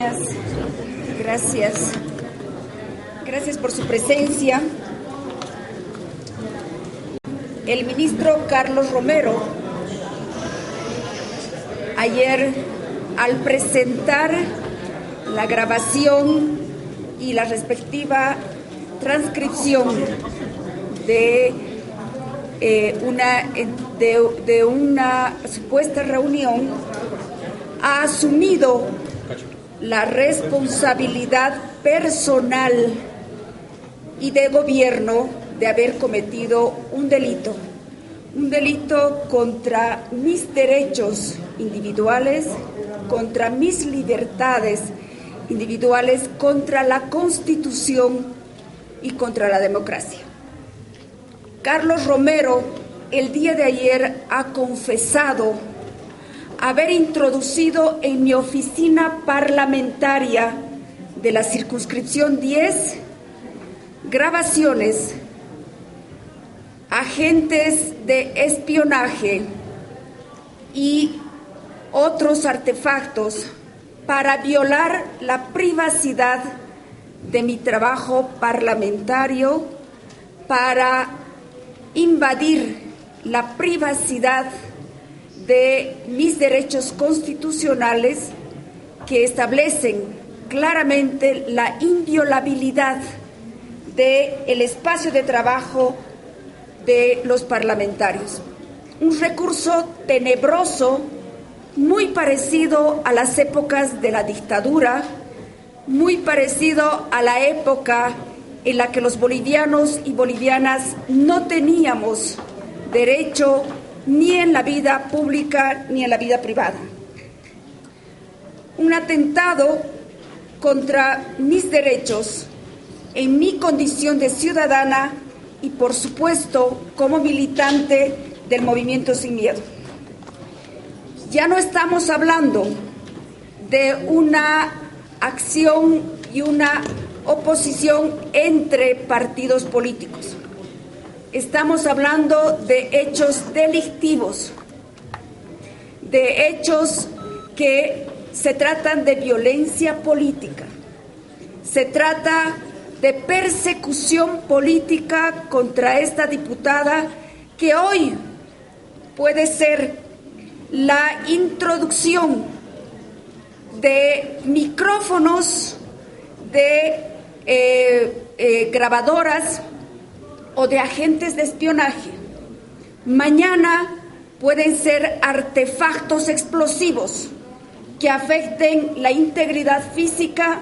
Gracias. Gracias por su presencia. El ministro Carlos Romero, ayer, al presentar la grabación y la respectiva transcripción de una supuesta reunión, ha asumido la responsabilidad personal y de gobierno de haber cometido un delito contra mis derechos individuales, contra mis libertades individuales, contra la Constitución y contra la democracia. Carlos Romero, el día de ayer, ha confesado haber introducido en mi oficina parlamentaria de la circunscripción 10 grabaciones, agentes de espionaje y otros artefactos para violar la privacidad de mi trabajo parlamentario, para invadir la privacidad de mis derechos constitucionales que establecen claramente la inviolabilidad del espacio de trabajo de los parlamentarios. Un recurso tenebroso, muy parecido a las épocas de la dictadura, muy parecido a la época en la que los bolivianos y bolivianas no teníamos derecho ni en la vida pública ni en la vida privada. Un atentado contra mis derechos en mi condición de ciudadana y, por supuesto, como militante del Movimiento Sin Miedo. Ya no estamos hablando de una acción y una oposición entre partidos políticos. Estamos hablando de hechos delictivos, de hechos que se tratan de violencia política, se trata de persecución política contra esta diputada que hoy puede ser la introducción de micrófonos, de grabadoras o de agentes de espionaje. Mañana pueden ser artefactos explosivos que afecten la integridad física,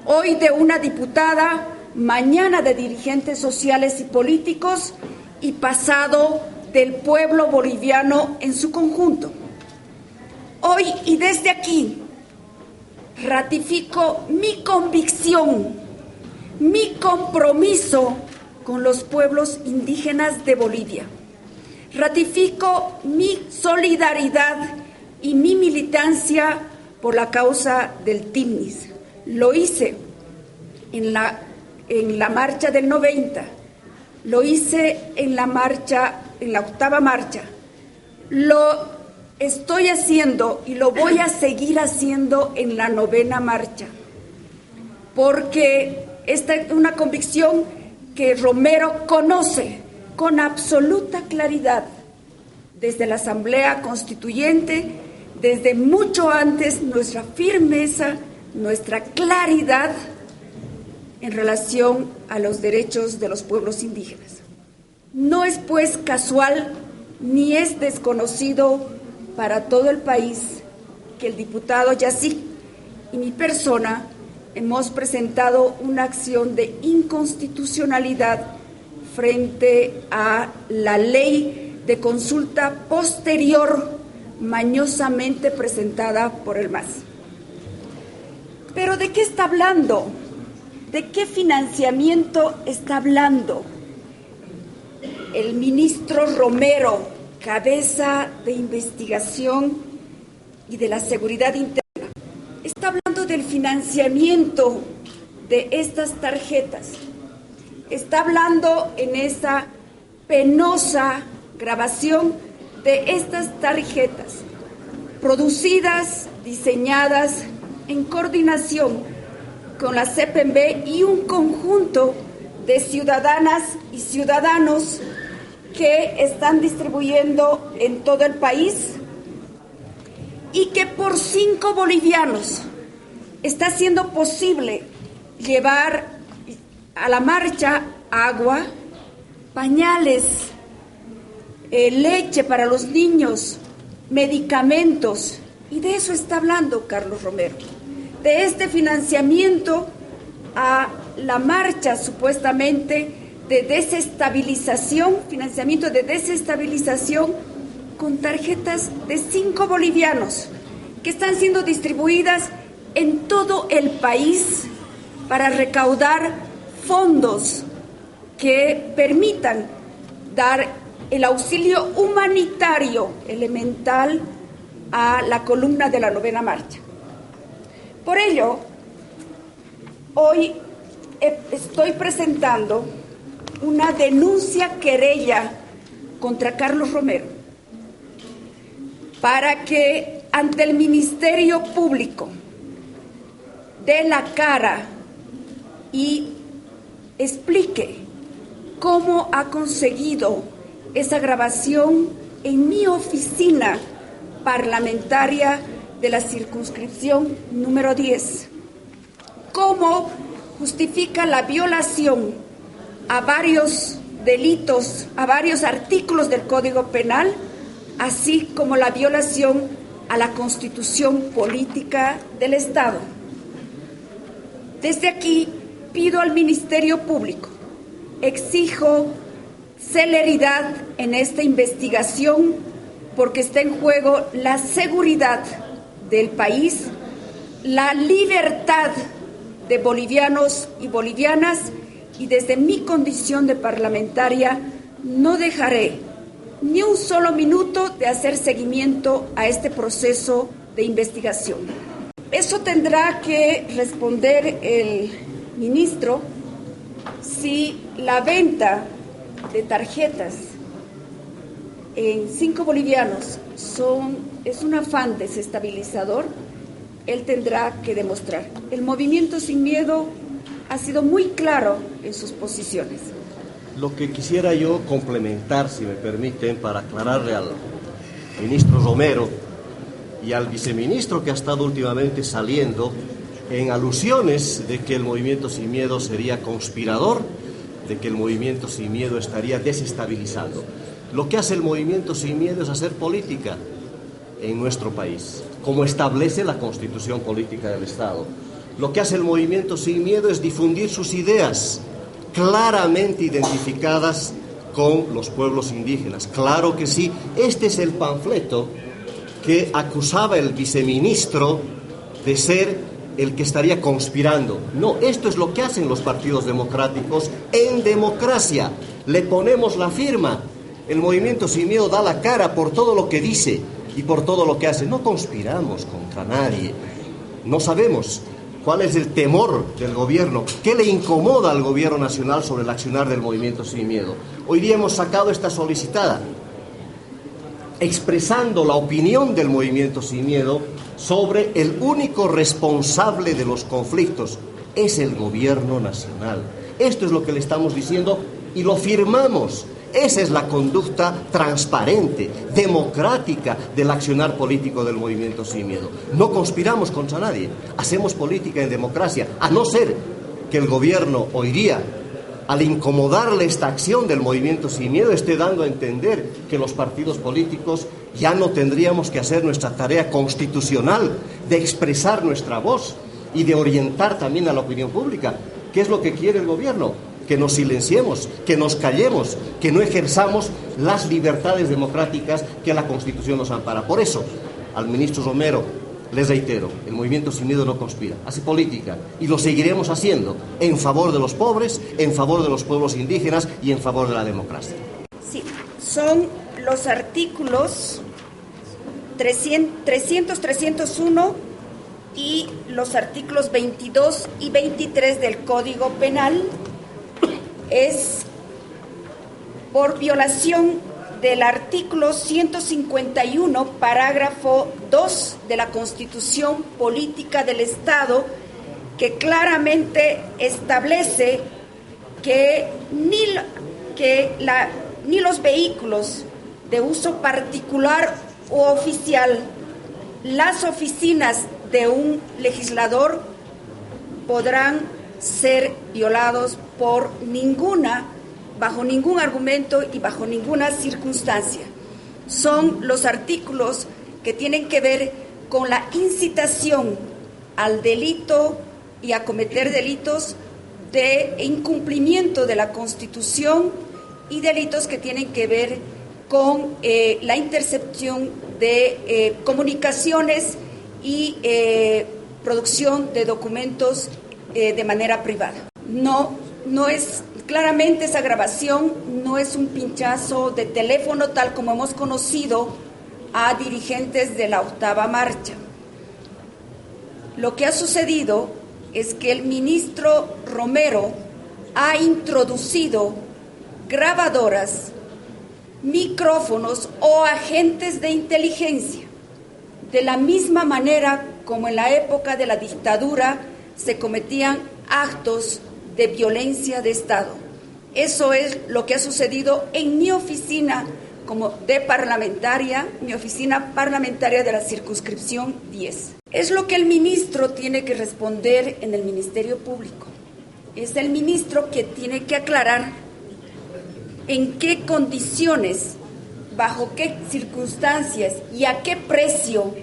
hoy de una diputada, mañana de dirigentes sociales y políticos y pasado del pueblo boliviano en su conjunto. Hoy y desde aquí ratifico mi convicción, mi compromiso con los pueblos indígenas de Bolivia. Ratifico mi solidaridad y mi militancia por la causa del TIMNIS. Lo hice en la marcha del 90, lo hice en la octava marcha, lo estoy haciendo y lo voy a seguir haciendo en la 9ª marcha, porque esta es una convicción que Romero conoce con absoluta claridad desde la Asamblea Constituyente, desde mucho antes, nuestra firmeza, nuestra claridad en relación a los derechos de los pueblos indígenas. No es pues casual ni es desconocido para todo el país que el diputado Yací y mi persona hemos presentado una acción de inconstitucionalidad frente a la ley de consulta posterior mañosamente presentada por el MAS. Pero ¿de qué está hablando? ¿De qué financiamiento está hablando el ministro Romero, cabeza de investigación y de la seguridad interna? Está hablando del financiamiento de estas tarjetas. Está hablando en esa penosa grabación de estas tarjetas producidas, diseñadas en coordinación con la CPMB y un conjunto de ciudadanas y ciudadanos que están distribuyendo en todo el país y que por 5 bolivianos está siendo posible llevar a la marcha agua, pañales, leche para los niños, medicamentos, y de eso está hablando Carlos Romero, de este financiamiento a la marcha supuestamente de desestabilización, financiamiento de desestabilización con tarjetas de 5 bolivianos que están siendo distribuidas en todo el país para recaudar fondos que permitan dar el auxilio humanitario elemental a la columna de la 9ª marcha. Por ello, hoy estoy presentando una denuncia querella contra Carlos Romero para que ante el Ministerio Público dé la cara y explique cómo ha conseguido esa grabación en mi oficina parlamentaria de la circunscripción número 10. Cómo justifica la violación a varios delitos, a varios artículos del Código Penal, así como la violación a la Constitución Política del Estado. Desde aquí pido al Ministerio Público, exijo celeridad en esta investigación porque está en juego la seguridad del país, la libertad de bolivianos y bolivianas, y desde mi condición de parlamentaria no dejaré ni un solo minuto de hacer seguimiento a este proceso de investigación. Eso tendrá que responder el ministro si la venta de tarjetas en 5 bolivianos es un afán desestabilizador. Él tendrá que demostrar. El Movimiento Sin Miedo ha sido muy claro en sus posiciones. Lo que quisiera yo complementar, si me permiten, para aclararle al ministro Romero y al viceministro que ha estado últimamente saliendo en alusiones de que el Movimiento Sin Miedo sería conspirador, de que el Movimiento Sin Miedo estaría desestabilizando. Lo que hace el Movimiento Sin Miedo es hacer política en nuestro país, como establece la Constitución Política del Estado. Lo que hace el Movimiento Sin Miedo es difundir sus ideas claramente identificadas con los pueblos indígenas. Claro que sí, este es el panfleto que acusaba el viceministro de ser el que estaría conspirando. No, esto es lo que hacen los partidos democráticos en democracia. Le ponemos la firma. El Movimiento Sin Miedo da la cara por todo lo que dice y por todo lo que hace. No conspiramos contra nadie. No sabemos cuál es el temor del gobierno, qué le incomoda al gobierno nacional sobre el accionar del Movimiento Sin Miedo. Hoy día hemos sacado esta solicitada, expresando la opinión del Movimiento Sin Miedo sobre el único responsable de los conflictos, es el gobierno nacional. Esto es lo que le estamos diciendo y lo firmamos. Esa es la conducta transparente, democrática del accionar político del Movimiento Sin Miedo. No conspiramos contra nadie, hacemos política en democracia, a no ser que el gobierno hoy día, al incomodarle esta acción del Movimiento Sin Miedo, esté dando a entender que los partidos políticos ya no tendríamos que hacer nuestra tarea constitucional de expresar nuestra voz y de orientar también a la opinión pública. ¿Qué es lo que quiere el gobierno? Que nos silenciemos, que nos callemos, que no ejerzamos las libertades democráticas que la Constitución nos ampara. Por eso, al ministro Romero, les reitero, el Movimiento Sin Miedo no conspira, hace política y lo seguiremos haciendo en favor de los pobres, en favor de los pueblos indígenas y en favor de la democracia. Sí, son los artículos 300, 301 y los artículos 22 y 23 del Código Penal. Es por violación del artículo 151, parágrafo 2 de la Constitución Política del Estado, que claramente establece que ni los vehículos de uso particular u oficial, las oficinas de un legislador podrán ser violados bajo ningún argumento y bajo ninguna circunstancia. Son los artículos que tienen que ver con la incitación al delito y a cometer delitos de incumplimiento de la Constitución y delitos que tienen que ver con la intercepción de comunicaciones y producción de documentos de manera privada. No es, claramente esa grabación no es un pinchazo de teléfono tal como hemos conocido a dirigentes de la octava marcha. Lo que ha sucedido es que el ministro Romero ha introducido grabadoras, micrófonos o agentes de inteligencia, de la misma manera como en la época de la dictadura se cometían actos de violencia de Estado. Eso es lo que ha sucedido en mi oficina mi oficina parlamentaria de la circunscripción 10. Es lo que el ministro tiene que responder en el Ministerio Público. Es el ministro que tiene que aclarar en qué condiciones, bajo qué circunstancias y a qué precio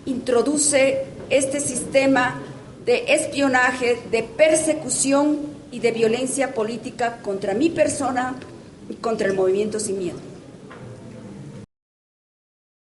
introduce este sistema de espionaje, de persecución y de violencia política contra mi persona y contra el Movimiento Sin Miedo.